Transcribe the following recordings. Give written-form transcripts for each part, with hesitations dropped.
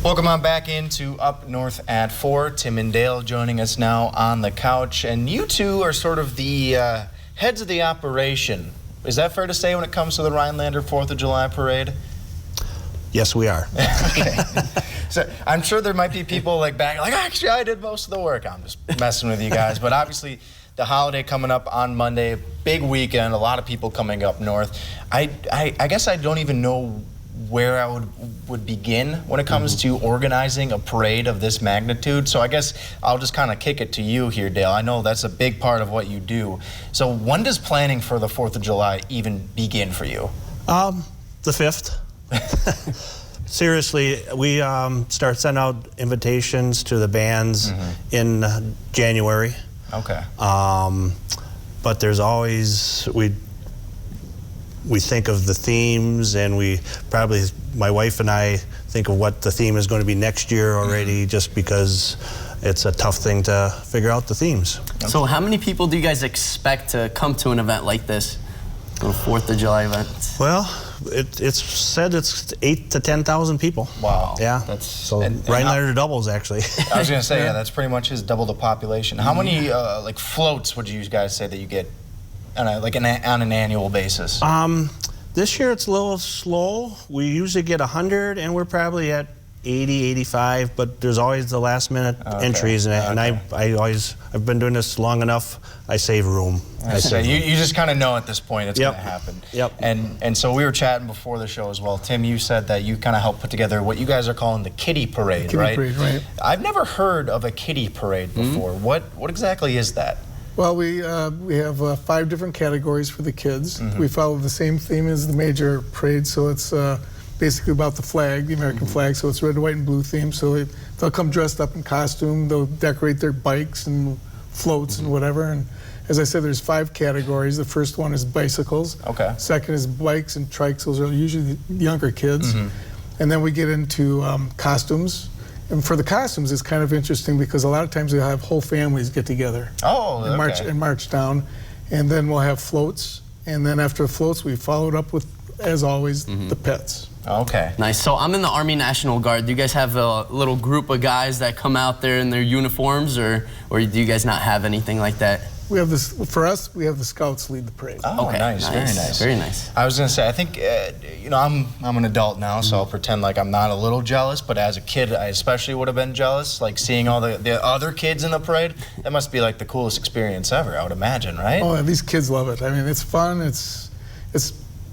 Welcome on back into Up North at 4. Tim and Dale joining us now on the couch. And you two are sort of the heads of the operation. Is that fair to say when it comes to the Rhinelander 4th of July parade? Yes, we are. Okay. So I'm sure there might be people like back, like, actually, I did most of the work. I'm just messing with you guys. But obviously, the holiday coming up on Monday, big weekend, a lot of people coming up north. I guess I don't even know where I would begin when it comes to organizing a parade of this magnitude. So I guess I'll just kind of kick it to you here, Dale. I know that's a big part of what you do. So when does planning for the 4th of July even begin for you? The 5th. Seriously, we start sending out invitations to the bands in January. Okay. But there's always, we think of the themes, and we probably, my wife and I think of what the theme is going to be next year already, just because it's a tough thing to figure out the themes. So how many people do you guys expect to come to an event like this, a 4th of July event? Well, it's said it's 8,000 to 10,000 people. Wow. Yeah. That's so Rhinelander doubles, actually. I was going to say, yeah, that's pretty much double the population. How many like floats would you guys say that you get on an annual basis? This year it's a little slow. We usually get 100, and we're probably at 80, 85, but there's always the last minute entries, and I've been doing this long enough, I save room. You just kind of know at this point it's going to happen. Yep. And so we were chatting before the show as well. Tim, you said that you kind of helped put together what you guys are calling the kiddie parade, right? Kiddie parade, right. I've never heard of a kiddie parade before. What exactly is that? Well, we have 5 different categories for the kids. We follow the same theme as the major parade, so it's basically about the flag, the American flag, so it's red, white, and blue theme. So they'll come dressed up in costume, they'll decorate their bikes and floats and whatever. And as I said, there's 5 categories. The first one is bicycles. Okay. Second is bikes and trikes. Those are usually the younger kids. And then we get into costumes. And for the costumes, it's kind of interesting because a lot of times we'll have whole families get together and march down. And then we'll have floats. And then after the floats, we followed up with, as always, the pets. Okay. Nice. So I'm in the Army National Guard. Do you guys have a little group of guys that come out there in their uniforms, or do you guys not have anything like that? We have this, for us, we have the scouts lead the parade. Oh, okay. Nice. Very nice. Very nice. I was going to say, I think, you know, I'm an adult now, so I'll pretend like I'm not a little jealous, but as a kid, I especially would have been jealous, like seeing all the other kids in the parade. That must be like the coolest experience ever, I would imagine, right? Oh, these kids love it. I mean, it's fun. It's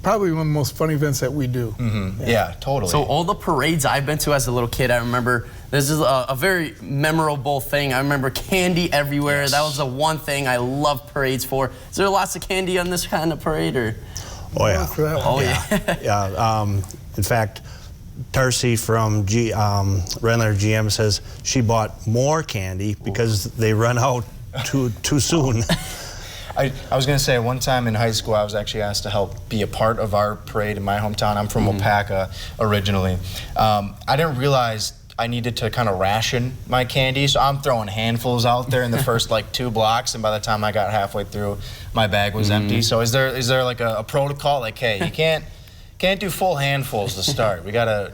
probably one of the most fun events that we do. Yeah, totally. So all the parades I've been to as a little kid, I remember this is a very memorable thing. I remember candy everywhere. That was the one thing I loved parades for. Is there lots of candy on this kind of parade, or? Oh yeah. Oh yeah. Yeah. In fact, Tarsi from Rhinelander GM says she bought more candy because they run out too soon. I was going to say, one time in high school, I was actually asked to help be a part of our parade in my hometown. I'm from Opaka originally. I didn't realize I needed to kind of ration my candy, so I'm throwing handfuls out there in the first like 2 blocks, and by the time I got halfway through, my bag was empty. So is there like a protocol, like, hey, you can't do full handfuls to start. We got to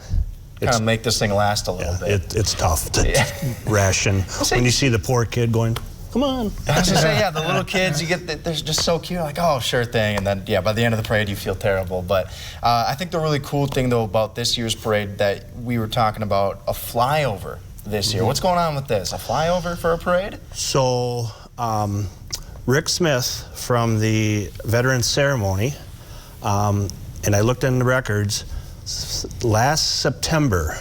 kind of make this thing last a little bit. It's tough to ration when you see the poor kid going, come on. I was going to say, yeah, the little kids, they're just so cute, like, oh, sure thing. And then, yeah, by the end of the parade, you feel terrible. But I think the really cool thing, though, about this year's parade that we were talking about, a flyover this year. What's going on with this? A flyover for a parade? So, Rick Smith from the Veterans Ceremony, and I looked in the records, last September,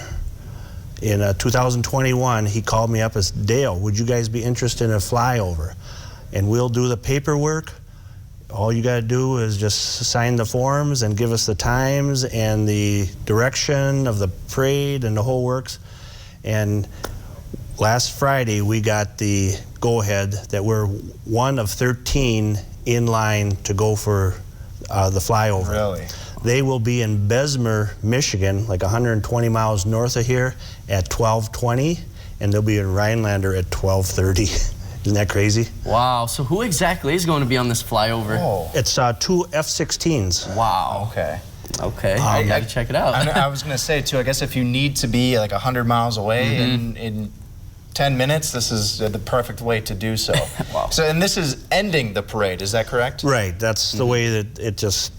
in 2021, he called me up as, Dale, would you guys be interested in a flyover? And we'll do the paperwork. All you gotta do is just sign the forms and give us the times and the direction of the parade and the whole works. And last Friday, we got the go-ahead that we're one of 13 in line to go for the flyover. Really? They will be in Bessemer, Michigan, like 120 miles north of here at 12:20, and they'll be in Rhinelander at 12:30. Isn't that crazy? Wow. So who exactly is going to be on this flyover? Oh. It's 2 F-16s. Wow. Okay. Okay, I gotta check it out. I was gonna say too. I guess if you need to be like 100 miles away in 10 minutes, this is the perfect way to do so. Wow. So, and this is ending the parade. Is that correct? Right. That's the way that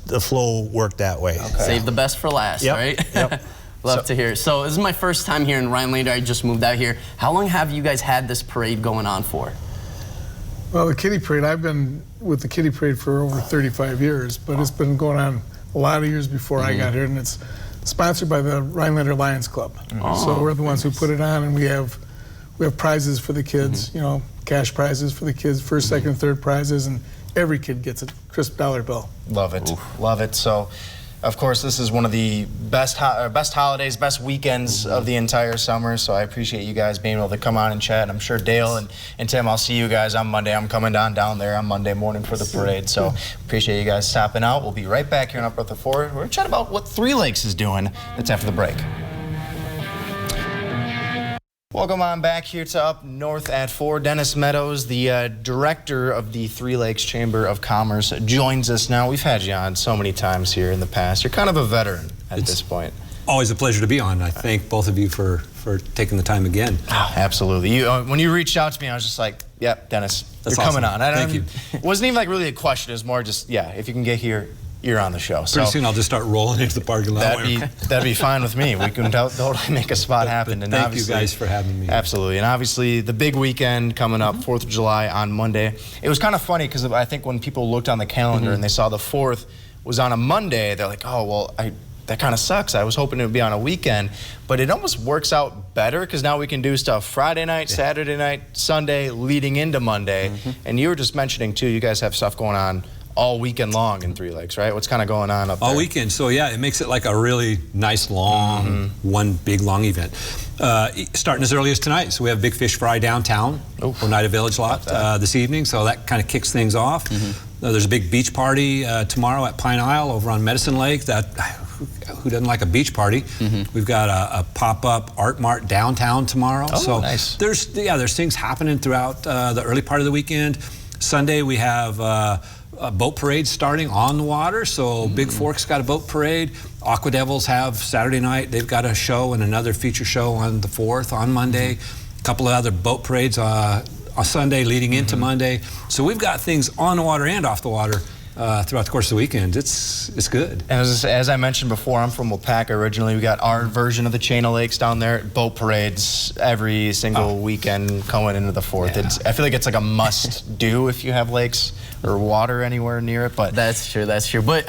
the flow worked that way. Okay. Save the best for last, Yep. right? Yep. Love to hear it. So this is my first time here in Rhinelander. I just moved out here. How long have you guys had this parade going on for? Well, the Kitty Parade, I've been with the Kitty Parade for over 35 years, but it's been going on a lot of years before I got here, and it's sponsored by the Rhinelander Lions Club. So we're the ones who put it on, and we have prizes for the kids, you know, cash prizes for the kids, first, second, third prizes, and every kid gets a crisp dollar bill. Love it. Love it. So, of course, this is one of the best holidays, best weekends of the entire summer. So I appreciate you guys being able to come on and chat. And I'm sure Dale and Tim, I'll see you guys on Monday. I'm coming down there on Monday morning for the parade. So appreciate you guys stopping out. We'll be right back here on Up North at 4. We're going to chat about what Three Lakes is doing. That's after the break. Welcome on back here to Up North at 4. Dennis Meadows, the director of the Three Lakes Chamber of Commerce, joins us now. We've had you on so many times here in the past. You're kind of a veteran at this point. Always a pleasure to be on. I thank both of you for taking the time again. Oh, absolutely. When you reached out to me, I was just like, yep, Dennis, That's you're coming awesome. on. Thank you. It wasn't even like really a question. It was more just, yeah, if you can get here, you're on the show. Pretty soon I'll just start rolling into the parking lot. That'd be fine with me. We can totally make a spot happen. But thank you guys for having me. Absolutely. And obviously the big weekend coming up, 4th of July on Monday. It was kind of funny because I think when people looked on the calendar and they saw the 4th was on a Monday, they're like, oh, well, that kind of sucks. I was hoping it would be on a weekend. But it almost works out better because now we can do stuff Friday night, Saturday night, Sunday, leading into Monday. And you were just mentioning, too, you guys have stuff going on all weekend long in Three Lakes, right? What's kind of going on up there? All weekend. So, yeah, it makes it like a really nice, long, one big, long event. Starting as early as tonight. So we have Big Fish Fry downtown, Oneida Village Lot this evening. So that kind of kicks things off. There's a big beach party tomorrow at Pine Isle over on Medicine Lake. Who doesn't like a beach party? We've got a pop-up art mart downtown tomorrow. Oh, so nice. There's things happening throughout the early part of the weekend. Sunday we have a boat parade starting on the water. So Big Fork's got a boat parade. Aqua Devils have Saturday night. They've got a show and another feature show on the 4th on Monday. A couple of other boat parades on Sunday leading into Monday. So we've got things on the water and off the water throughout the course of the weekend. It's good. And as I mentioned before, I'm from Wapaka originally. We got our version of the Chain of Lakes down there. Boat parades every single weekend going into the 4th. I feel like it's like a must-do if you have lakes or water anywhere near it. But That's true, that's true. But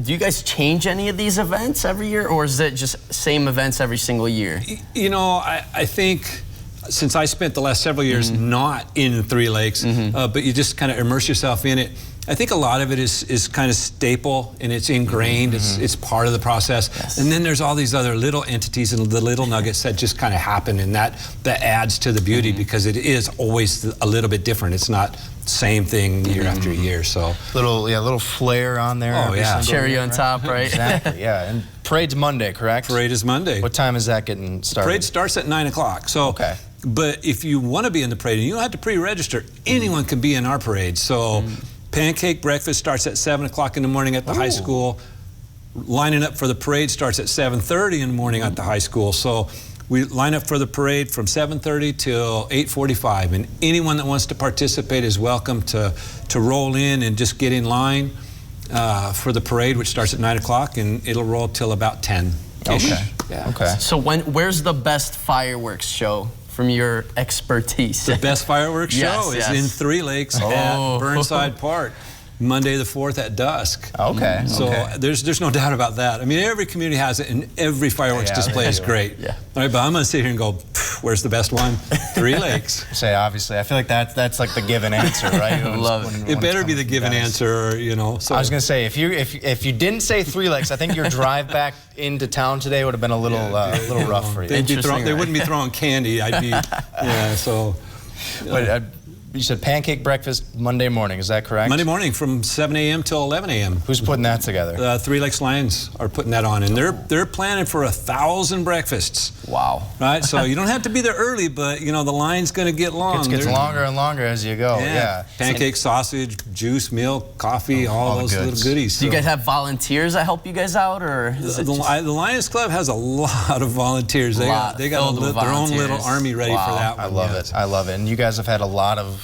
do you guys change any of these events every year, or is it just same events every single year? You know, I think since I spent the last several years not in Three Lakes, but you just kind of immerse yourself in it, I think a lot of it is kind of staple and it's ingrained. It's part of the process. Yes. And then there's all these other little entities and the little nuggets that just kind of happen, and that adds to the beauty because it is always a little bit different. It's not same thing year after year. So little flair on there. Oh, every yeah. single Cherry year, on right? top, right? Exactly, yeah. And parade's Monday, correct? parade is Monday. What time is that getting started? Parade starts at 9 o'clock. So, Okay. But if you want to be in the parade, and you don't have to pre-register, anyone can be in our parade. So pancake breakfast starts at 7 o'clock in the morning at the high school. Lining up for the parade starts at 7:30 in the morning at the high school. So we line up for the parade from 7:30 till 8:45, and anyone that wants to participate is welcome to roll in and just get in line for the parade, which starts at 9 o'clock, and it'll roll till about 10. Okay. Yeah. Okay. So where's the best fireworks show from your expertise? The best fireworks show Yes, is yes. in Three Lakes Oh. at Burnside Park, Monday the 4th at dusk. Okay. So okay. there's no doubt about that. I mean, every community has it, and every fireworks display is great. Yeah. All right, but I'm going to sit here and go, where's the best one? Three Lakes. Say obviously, I feel like that's like the given answer, right? Love it. It better be the given answer, you know. So I was gonna say if you didn't say Three Lakes, I think your drive back into town today would have been a little rough for you. They Interesting, wouldn't be right? throwing candy. I'd be, yeah. So, But you said pancake breakfast Monday morning, is that correct? Monday morning from 7 a.m. till 11 a.m. Who's putting that together? Three Lakes Lions are putting that on, and they're planning for 1,000 breakfasts. Wow. Right, so you don't have to be there early, but you know the line's going to get long. It gets longer and longer as you go. Yeah. Pancake, sausage, juice, milk, coffee, all those little goodies. Do you guys have volunteers that help you guys out, or is it the Lions Club has a lot of volunteers. They got their own little army ready for that one. I love it. I love it. And you guys have had a lot of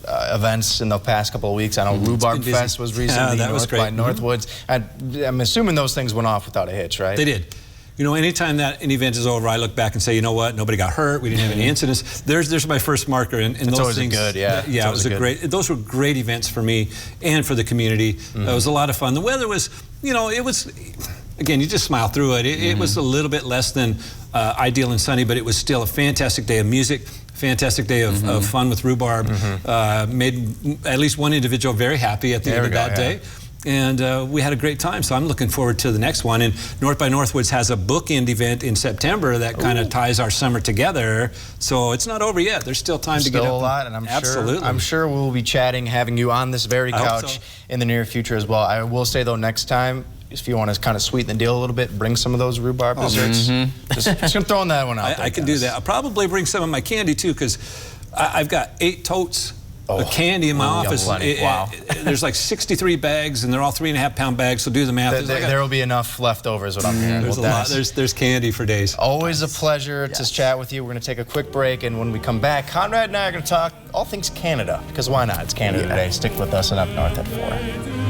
events in the past couple of weeks. I know Rhubarb Fest was recently that was great. by Northwoods. I'm assuming those things went off without a hitch, right? They did. You know, anytime that an event is over, I look back and say, you know what, nobody got hurt, we didn't have any incidents. There's my first marker, and those always things. Good, yeah. Yeah, it was a great. Those were great events for me and for the community. It was a lot of fun. The weather was, you know, it was. Again, you just smile through it. It was a little bit less than ideal and sunny, but it was still a fantastic day of music, fantastic day of fun with Rhubarb. Made at least one individual very happy at the end of that day. And we had a great time, so I'm looking forward to the next one. And North by Northwoods has a bookend event in September that kind of ties our summer together. So it's not over yet. There's still time to get up. Still a lot, and I'm sure we'll be chatting, having you on this very couch in the near future as well. I will say though, next time, if you want to kind of sweeten the deal a little bit, bring some of those rhubarb desserts. Just gonna throw that one out there. I can do that. I'll probably bring some of my candy too, because I've got 8 totes of candy in my office. Wow. There's like 63 bags, and they're all 3.5-pound bags. So do the math. There will be enough left over, is what I'm hearing. There's a lot. There's candy for days. Always a pleasure to chat with you. We're going to take a quick break, and when we come back, Conrad and I are going to talk all things Canada, because why not? It's Canada Day. Stick with us and Up North at 4.